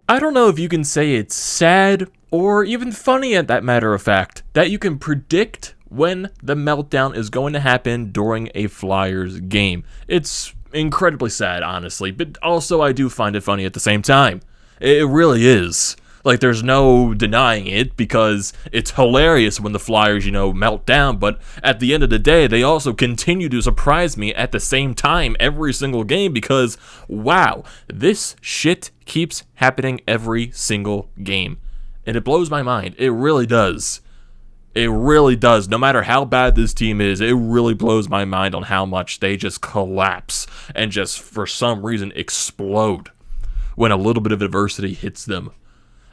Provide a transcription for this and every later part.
I don't know if you can say it's sad or even funny at that matter of fact, that you can predict when the meltdown is going to happen during a Flyers game. It's incredibly sad, honestly, but also I do find it funny at the same time. It really is. Like, there's no denying it because it's hilarious when the Flyers, melt down. But at the end of the day, they also continue to surprise me at the same time every single game because, wow, this shit keeps happening every single game. And it blows my mind. It really does. It really does. No matter how bad this team is, it really blows my mind on how much they just collapse and just, for some reason, explode when a little bit of adversity hits them.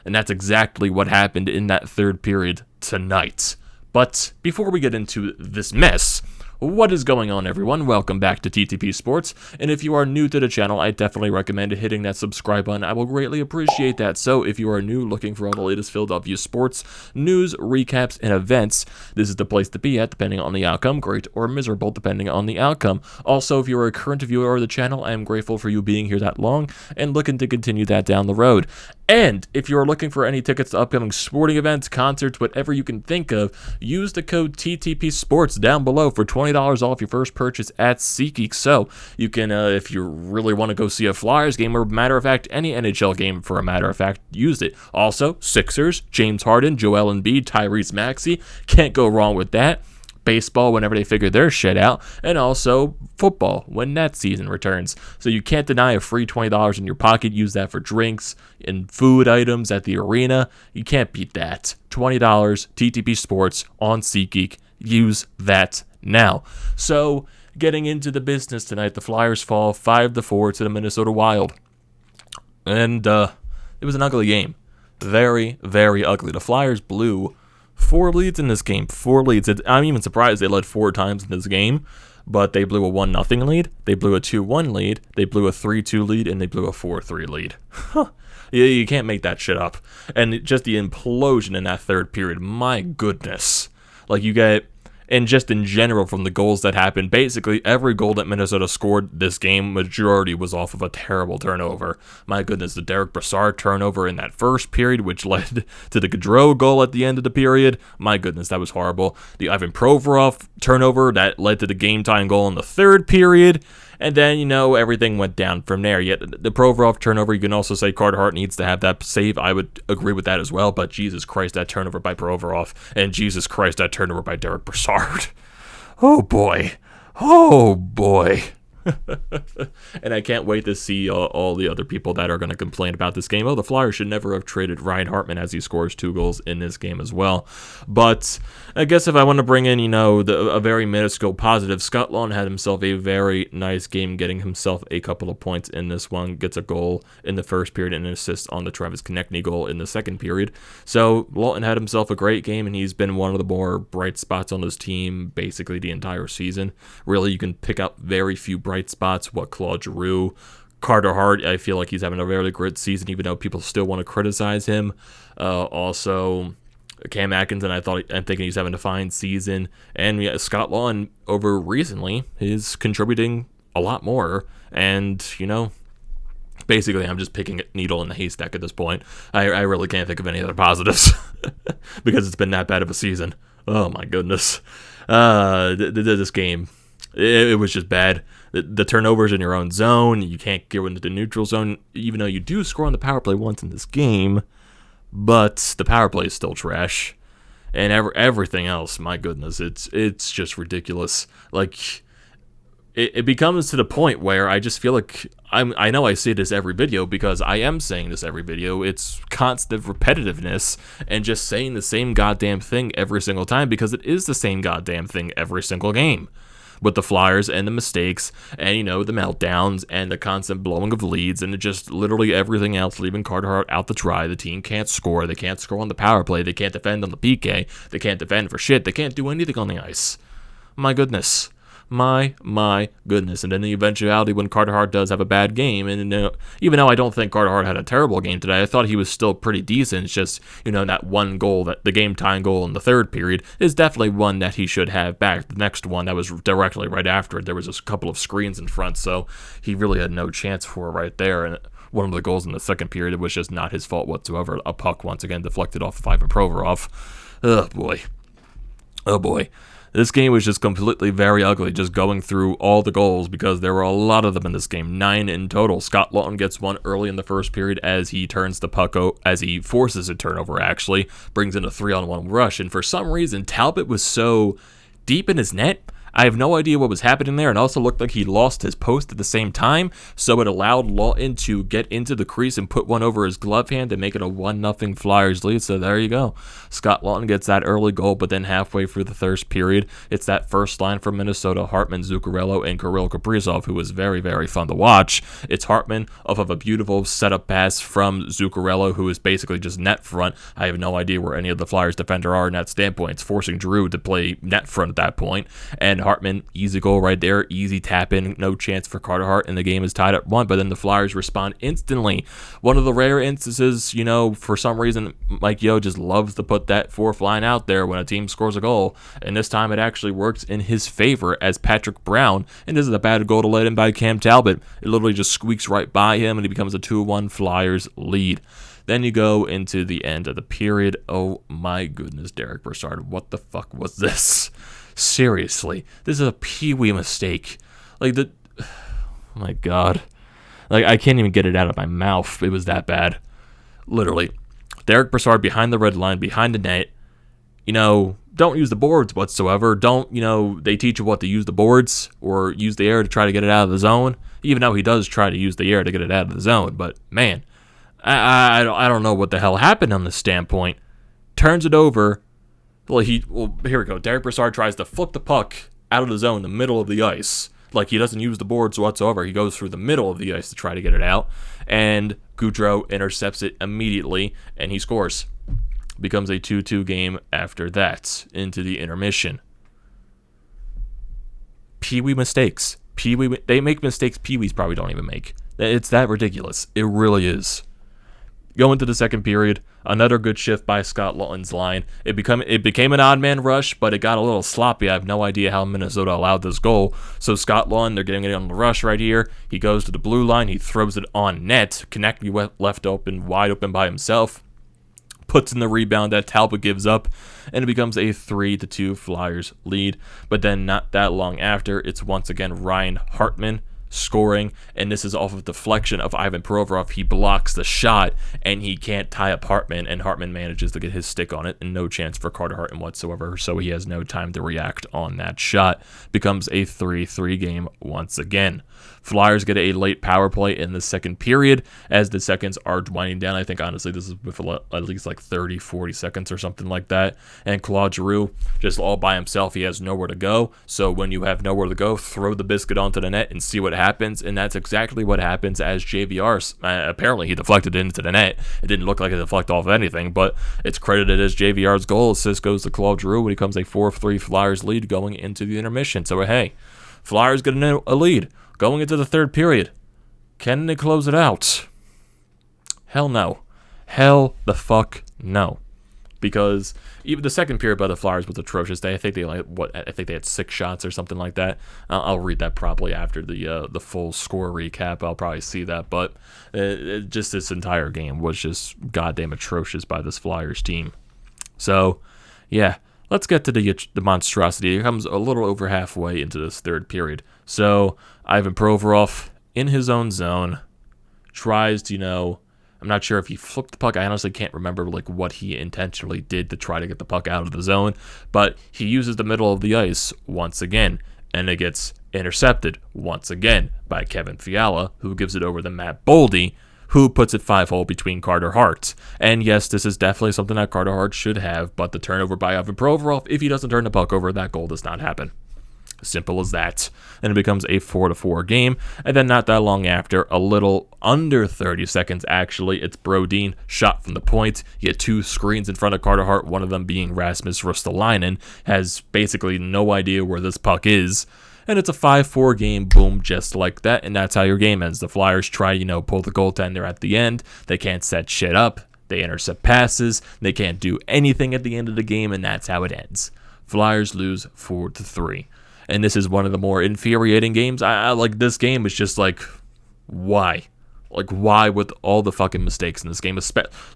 And that's exactly what happened in that third period tonight. But before we get into this mess, what is going on, everyone? Welcome back to TTP Sports, and if you are new to the channel, I definitely recommend hitting that subscribe button. I will greatly appreciate that. So if you are new, looking for all the latest Philadelphia sports, news, recaps, and events, this is the place to be at, depending on the outcome, great or miserable, depending on the outcome. Also, if you are a current viewer of the channel, I am grateful for you being here that long, and looking to continue that down the road. And if you are looking for any tickets to upcoming sporting events, concerts, whatever you can think of, use the code TTPSPORTS down below for $20 off your first purchase at SeatGeek. So you can, if you really want to go see a Flyers game, or matter of fact, any NHL game for a matter of fact, use it. Also, Sixers, James Harden, Joel Embiid, Tyrese Maxey, can't go wrong with that. Baseball whenever they figure their shit out, and also football when that season returns. So you can't deny a free $20 in your pocket. Use that for drinks and food items at the arena. You can't beat that. $20, TTP Sports on SeatGeek. Use that now. So getting into the business tonight, the Flyers fall 5-4 to the Minnesota Wild. And it was an ugly game. Very, very ugly. The Flyers blew 4 leads in this game. 4 leads. I'm even surprised they led 4 times in this game, but they blew a 1-0 lead, they blew a 2-1 lead, they blew a 3-2 lead, and they blew a 4-3 lead. You can't make that shit up. And just the implosion in that third period, my goodness. Like, you get, and just in general from the goals that happened, basically every goal that Minnesota scored this game, majority was off of a terrible turnover. My goodness, the Derek Brassard turnover in that first period, which led to the Gaudreau goal at the end of the period. My goodness, that was horrible. The Ivan Provorov turnover that led to the game-tying goal in the third period. And then, everything went down from there. Yet the Provorov turnover, you can also say Carter Hart needs to have that save. I would agree with that as well. But Jesus Christ, that turnover by Provorov. And Jesus Christ, that turnover by Derek Brassard. Oh, boy. Oh, boy. And I can't wait to see all the other people that are going to complain about this game. Oh, the Flyers should never have traded Ryan Hartman as he scores 2 goals in this game as well. But I guess if I want to bring in, a very minuscule positive, Scott Lawn had himself a very nice game, getting himself a couple of points in this one. Gets a goal in the first period and an assist on the Travis Konechny goal in the second period. So Lawton had himself a great game, and he's been one of the more bright spots on this team basically the entire season. Really, you can pick out very few bright spots. Claude Giroux, Carter Hart, I feel like he's having a very good season, even though people still want to criticize him. Also, Cam Atkinson, I'm thinking he's having a fine season. And Scott Lawn over recently is contributing a lot more. And, basically I'm just picking a needle in the haystack at this point. I really can't think of any other positives because it's been that bad of a season. Oh my goodness. This game, it was just bad. The turnovers in your own zone, you can't get into the neutral zone, even though you do score on the power play once in this game, but the power play is still trash. And everything else, my goodness, it's just ridiculous. Like, it becomes to the point where I just feel like, I know I say this every video because I am saying this every video, it's constant repetitiveness and just saying the same goddamn thing every single time because it is the same goddamn thing every single game. With the Flyers and the mistakes and, the meltdowns and the constant blowing of leads and just literally everything else, leaving Carter Hart out to dry. The team can't score. They can't score on the power play. They can't defend on the PK. They can't defend for shit. They can't do anything on the ice. My goodness. My goodness. And in the eventuality when Carter Hart does have a bad game, and even though I don't think Carter Hart had a terrible game today, I thought he was still pretty decent. It's just, that one goal, that the game-tying goal in the third period is definitely one that he should have back. The next one that was directly right after it, there was a couple of screens in front, so he really had no chance for it right there. And one of the goals in the second period was just not his fault whatsoever. A puck once again deflected off of Ivan Provorov. Oh boy. Oh boy. This game was just completely very ugly, just going through all the goals because there were a lot of them in this game, 9 in total. Scott Laughton gets one early in the first period as he turns the puck as he forces a turnover, actually, brings in a 3-on-1 rush, and for some reason, Talbot was so deep in his net, I have no idea what was happening there, and also looked like he lost his post at the same time, so it allowed Laughton to get into the crease and put one over his glove hand and make it a 1-0 Flyers lead, so there you go. Scott Laughton gets that early goal, but then halfway through the first period, it's that first line from Minnesota, Hartman, Zuccarello, and Kirill Kaprizov, who was very, very fun to watch. It's Hartman off of a beautiful setup pass from Zuccarello, who is basically just net front. I have no idea where any of the Flyers defender are in that standpoint. It's forcing Drew to play net front at that point, and Hartman, easy goal right there, easy tap in, no chance for Carter Hart, and the game is tied at 1, but then the Flyers respond instantly. One of the rare instances, for some reason, Mike Yeo just loves to put that fourth line out there when a team scores a goal, and this time it actually works in his favor as Patrick Brown, and this is a bad goal to let in by Cam Talbot. It literally just squeaks right by him, and he becomes a 2-1 Flyers lead. Then you go into the end of the period. Oh my goodness, Derek Brassard, what the fuck was this? Seriously, this is a pee-wee mistake. Oh my god. I can't even get it out of my mouth. It was that bad. Literally. Derek Brassard behind the red line, behind the net. Don't use the boards whatsoever. They teach you what to use the boards or use the air to try to get it out of the zone. Even though he does try to use the air to get it out of the zone. But, man, I don't know what the hell happened on this standpoint. Turns it over. Well, here we go. Derek Brassard tries to flip the puck out of the zone, the middle of the ice. He doesn't use the boards whatsoever. He goes through the middle of the ice to try to get it out. And Goudreau intercepts it immediately, and he scores. Becomes a 2-2 game after that into the intermission. Pee-wee mistakes. They make mistakes Pee-wees probably don't even make. It's that ridiculous. It really is. Go into the second period. Another good shift by Scott Laughton's line. It became an odd man rush, but it got a little sloppy. I have no idea how Minnesota allowed this goal. So Scott Laughton, they're getting it on the rush right here. He goes to the blue line. He throws it on net. Konecny left open, wide open by himself. Puts in the rebound that Talbot gives up, and it becomes a 3-2 Flyers lead. But then not that long after, it's once again Ryan Hartman scoring, and this is off of deflection of Ivan Provorov. He blocks the shot, and he can't tie up Hartman, and Hartman manages to get his stick on it, and no chance for Carter Hart whatsoever, so he has no time to react on that shot. Becomes a 3-3 game once again. Flyers get a late power play in the second period as the seconds are winding down. I think, honestly, this is with at least 30, 40 seconds or something like that. And Claude Giroux, just all by himself, he has nowhere to go. So when you have nowhere to go, throw the biscuit onto the net and see what happens. And that's exactly what happens as JVR, apparently he deflected it into the net. It didn't look like it deflected off anything, but it's credited as JVR's goal. Assist goes to Claude Giroux when he becomes a 4-3 Flyers lead going into the intermission. So, hey, Flyers get a lead. Going into the third period, can they close it out? Hell no. Hell the fuck no. Because even the second period by the Flyers was atrocious. I think they had 6 shots or something like that. I'll read that probably after the full score recap. I'll probably see that, but just this entire game was just goddamn atrocious by this Flyers team. So, yeah. Let's get to the monstrosity. It comes a little over halfway into this third period. So, Ivan Provorov, in his own zone, tries to, I'm not sure if he flipped the puck. I honestly can't remember what he intentionally did to try to get the puck out of the zone. But he uses the middle of the ice once again, and it gets intercepted once again by Kevin Fiala, who gives it over to Matt Boldy, who puts it 5-hole between Carter Hart. And yes, this is definitely something that Carter Hart should have, but the turnover by Ivan Provorov, if he doesn't turn the puck over, that goal does not happen. Simple as that. And it becomes a 4-4 game. And then not that long after, a little under 30 seconds actually, it's Brodin shot from the point. He had 2 screens in front of Carter Hart, one of them being Rasmus Ristolainen, has basically no idea where this puck is. And it's a 5-4 game, boom, just like that, and that's how your game ends. The Flyers try, pull the goaltender at the end. They can't set shit up. They intercept passes. They can't do anything at the end of the game, and that's how it ends. Flyers lose 4-3. And this is one of the more infuriating games. I this game is just why? Like, why with all the fucking mistakes in this game?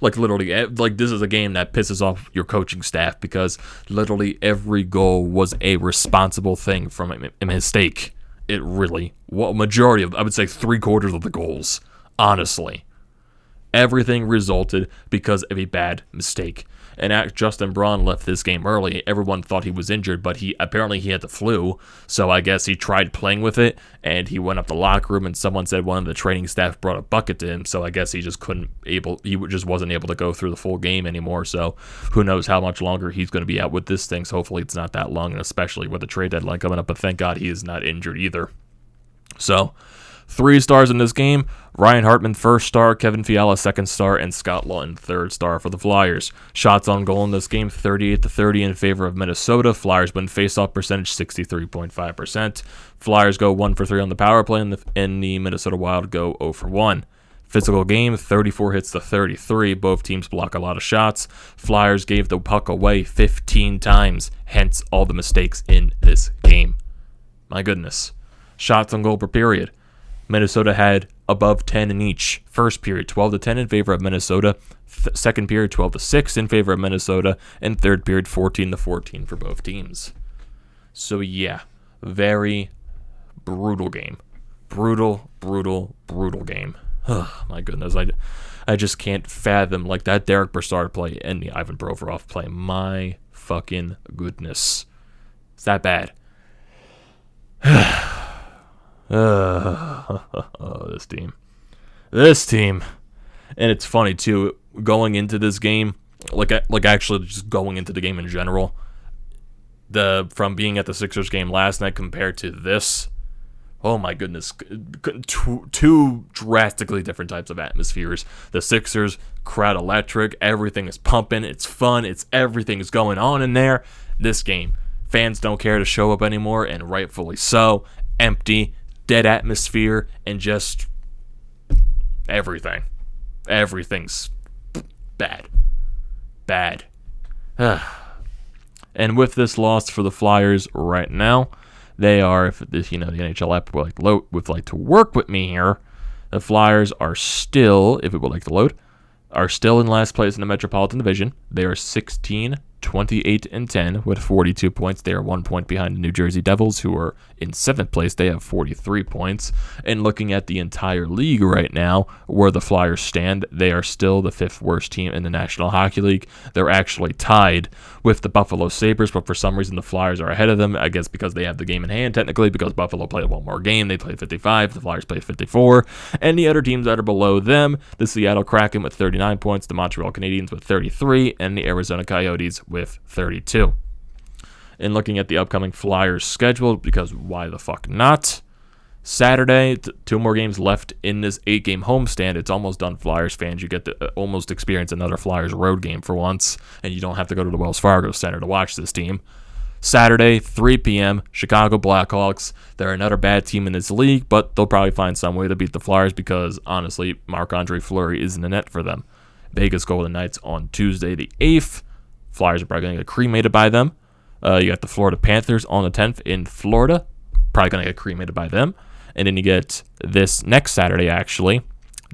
Like, literally, like, this is a game that pisses off your coaching staff because literally every goal was a responsible thing from a mistake. It really, well, majority of, I would say 3/4 of the goals, honestly. Everything resulted because of a bad mistake. And Justin Braun left this game early. Everyone thought he was injured, but apparently he had the flu. So I guess he tried playing with it, and he went up the locker room, and someone said one of the training staff brought a bucket to him. So I guess he just wasn't able to go through the full game anymore. So who knows how much longer he's going to be out with this thing. So hopefully it's not that long, and especially with the trade deadline coming up. But thank God he is not injured either. So 3 stars in this game. Ryan Hartman, 1st star. Kevin Fiala, 2nd star. And Scott Lawton, 3rd star for the Flyers. Shots on goal in this game, 38-30 in favor of Minnesota. Flyers win faceoff percentage, 63.5%. Flyers go 1 for 3 on the power play, and the Minnesota Wild go 0 for 1. Physical game, 34 hits to 33. Both teams block a lot of shots. Flyers gave the puck away 15 times, hence all the mistakes in this game. My goodness. Shots on goal per period. Minnesota had above 10 in each. First period, 12-10 in favor of Minnesota. Second period, 12-6 in favor of Minnesota. And third period, 14-14 for both teams. So yeah, very brutal game. Brutal game. My goodness, I just can't fathom like that Derek Brassard play and the Ivan Provorov play. My fucking goodness. It's that bad. This team, and it's funny too. Going into this game, like actually just going into the game in general, from being at the Sixers game last night compared to this, oh my goodness, two drastically different types of atmospheres. The Sixers crowd electric, everything is pumping, it's fun, everything is going on in there. This game, fans don't care to show up anymore, and rightfully so. Empty. Dead atmosphere, and just everything. Everything's bad. And with this loss for the Flyers right now, they are, if this, the NHL app would like to work with me here, the Flyers are still, if it would like to load, are still in last place in the Metropolitan Division. They are 16-28-10 with 42 points. They are 1 point behind the New Jersey Devils, who are in 7th place. They have 43 points. And looking at the entire league right now, where the Flyers stand, they are still the 5th worst team in the National Hockey League. They're actually tied with the Buffalo Sabres, but for some reason the Flyers are ahead of them. I guess because they have the game in hand, technically, because Buffalo played one more game. They played 55. The Flyers played 54. And the other teams that are below them, the Seattle Kraken with 39 points, the Montreal Canadiens with 33, and the Arizona Coyotes with 32. And looking at the upcoming Flyers schedule, because why the fuck not? Saturday, 2 more games left in this 8-game homestand. It's almost done, Flyers fans. You get to almost experience another Flyers road game for once, and you don't have to go to the Wells Fargo Center to watch this team. Saturday, 3 p.m., Chicago Blackhawks. They're another bad team in this league, but they'll probably find some way to beat the Flyers because, honestly, Marc-Andre Fleury is in the net for them. Vegas Golden Knights on Tuesday the 8th. Flyers are probably going to get cremated by them. You got the Florida Panthers on the 10th in Florida. Probably going to get cremated by them. And then you get this next Saturday, actually,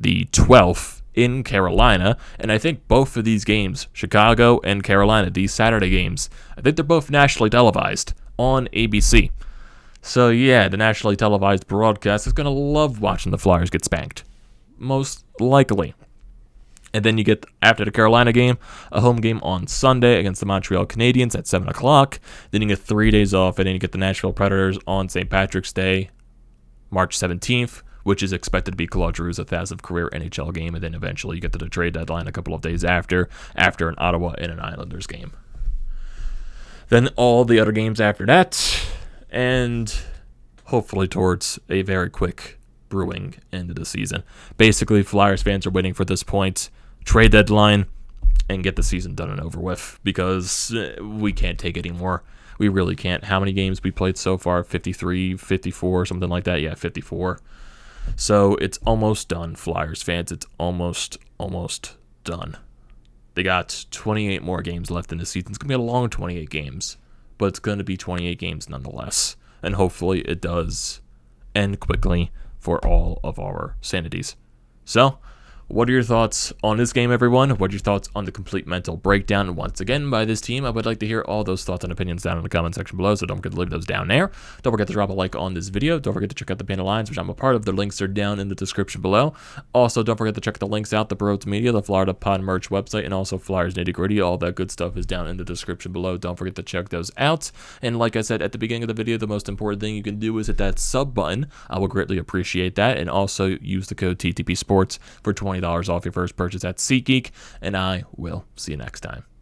the 12th in Carolina. And I think both of these games, Chicago and Carolina, these Saturday games, I think they're both nationally televised on ABC. So yeah, the nationally televised broadcast is going to love watching the Flyers get spanked. Most likely. And then you get, after the Carolina game, a home game on Sunday against the Montreal Canadiens at 7 o'clock. Then you get 3 days off, and then you get the Nashville Predators on St. Patrick's Day, March 17th, which is expected to be Claude Giroux's 1,000th career NHL game. And then eventually you get to the trade deadline a couple of days after an Ottawa and an Islanders game. Then all the other games after that, and hopefully towards a very quick brewing end of the season. Basically, Flyers fans are waiting for this point, trade deadline, and get the season done and over with, because we can't take it anymore. We really can't. How many games we played so far? 53, 54, something like that? Yeah, 54. So it's almost done, Flyers fans. It's almost done. They got 28 more games left in the season. It's going to be a long 28 games, but it's going to be 28 games nonetheless. And hopefully it does end quickly for all of our sanities. So, what are your thoughts on this game, everyone? What are your thoughts on the complete mental breakdown once again by this team? I would like to hear all those thoughts and opinions down in the comment section below, so don't forget to leave those down there. Don't forget to drop a like on this video. Don't forget to check out the Band of Lines, which I'm a part of. The links are down in the description below. Also, don't forget to check the links out, the BrodesMedia, the Florida Pod merch website, and also Flyers Nitty Gritty. All that good stuff is down in the description below. Don't forget to check those out. And like I said at the beginning of the video, the most important thing you can do is hit that sub button. I will greatly appreciate that. And also use the code TTPSPORTS for $20 off your first purchase at SeatGeek, and I will see you next time.